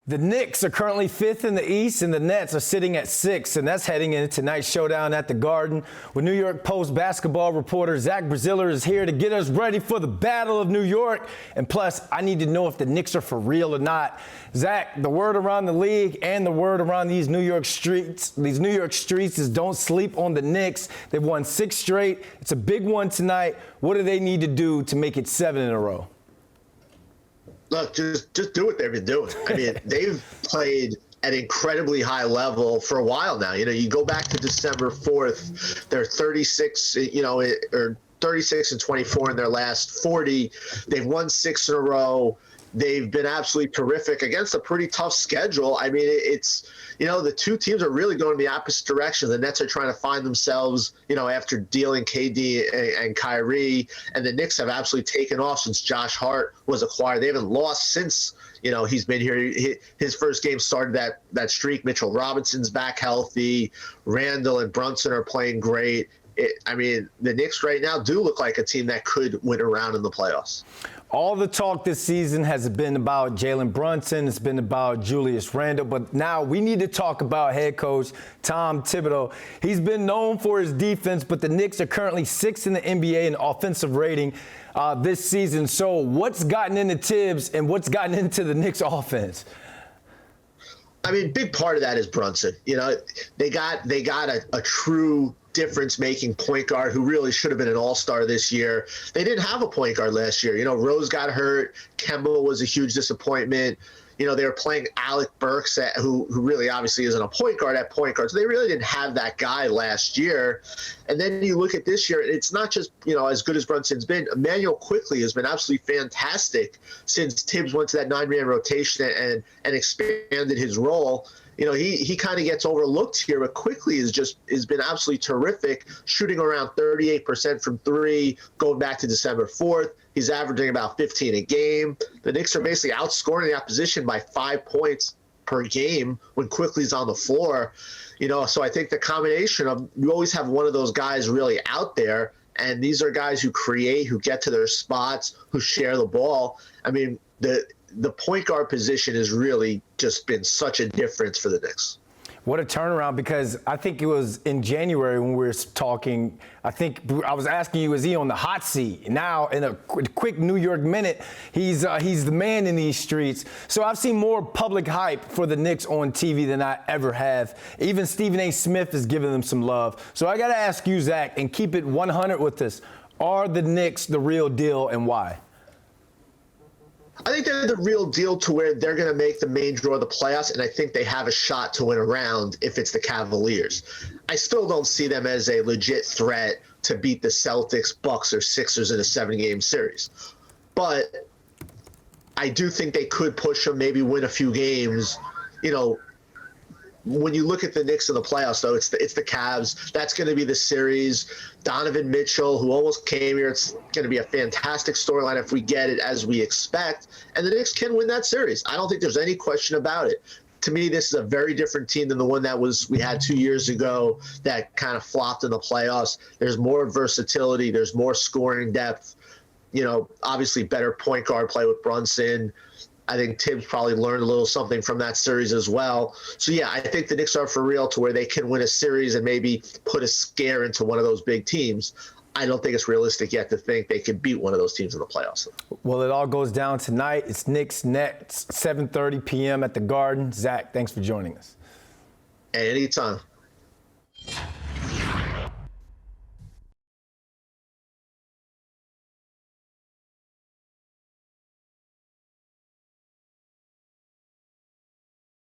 The Knicks are currently 5th in the East, and the Nets are sitting at 6th, and that's heading into tonight's showdown at the Garden. With New York Post basketball reporter Zach Braziller is here to get us ready for the Battle of New York. And plus, I need to know if the Knicks are for real or not. Zach, the word around the league and the word around these New York streets is don't sleep on the Knicks. They've won 6 straight. It's a big one tonight. What do they need to do to make it 7 in a row? Look, just do what they've been doing. I mean, they've played at an incredibly high level for a while now. You know, you go back to December 4th, they're 36, or 36 and 24 in their last 40. They've won 6 in a row. They've been absolutely terrific against a pretty tough schedule. I mean, it's, the two teams are really going in the opposite direction. The Nets are trying to find themselves, after dealing KD and Kyrie, and the Knicks have absolutely taken off since Josh Hart was acquired. They haven't lost since, he's been here. His first game started that streak. Mitchell Robinson's back healthy. Randall and Brunson are playing great. The Knicks right now do look like a team that could win a round in the playoffs. All the talk this season has been about Jalen Brunson. It's been about Julius Randle. But now we need to talk about head coach Tom Thibodeau. He's been known for his defense, but the Knicks are currently 6th in the NBA in offensive rating this season. So what's gotten into Tibbs and what's gotten into the Knicks offense? Big part of that is Brunson. They got a true difference-making point guard who really should have been an all-star this year. They didn't have a point guard last year. Rose got hurt. Kemba was a huge disappointment. They were playing Alec Burks, who really obviously isn't a point guard at point guard. So they really didn't have that guy last year. And then you look at this year, it's not just, as good as Brunson's been. Emmanuel Quickley has been absolutely fantastic since Tibbs went to that 9-man rotation and expanded his role. He kind of gets overlooked here, but Quickley has been absolutely terrific, shooting around 38% from 3, going back to December 4th. He's averaging about 15 a game. The Knicks are basically outscoring the opposition by 5 points per game when Quickley's on the floor. So I think the combination of, you always have one of those guys really out there, and these are guys who create, who get to their spots, who share the ball. The point guard position has really just been such a difference for the Knicks. What a turnaround, because I think it was in January when we were talking, I was asking you, is he on the hot seat? Now, in a quick New York minute, he's the man in these streets. So I've seen more public hype for the Knicks on TV than I ever have. Even Stephen A. Smith is giving them some love. So I got to ask you, Zach, and keep it 100 with us. Are the Knicks the real deal, and why? I think they're the real deal to where they're going to make the main draw of the playoffs, and I think they have a shot to win a round if it's the Cavaliers. I still don't see them as a legit threat to beat the Celtics, Bucks, or Sixers in a 7-game series. But I do think they could push them, maybe win a few games. When you look at the Knicks in the playoffs, though, it's the Cavs. That's going to be the series. Donovan Mitchell, who almost came here, it's going to be a fantastic storyline if we get it as we expect. And the Knicks can win that series. I don't think there's any question about it. To me, this is a very different team than the one we had 2 years ago that kind of flopped in the playoffs. There's more versatility. There's more scoring depth. Obviously better point guard play with Brunson. I think Tibbs probably learned a little something from that series as well. So, yeah, I think the Knicks are for real to where they can win a series and maybe put a scare into one of those big teams. I don't think it's realistic yet to think they could beat one of those teams in the playoffs. Well, it all goes down tonight. It's Knicks Nets, 7:30 p.m. at the Garden. Zach, thanks for joining us. Anytime.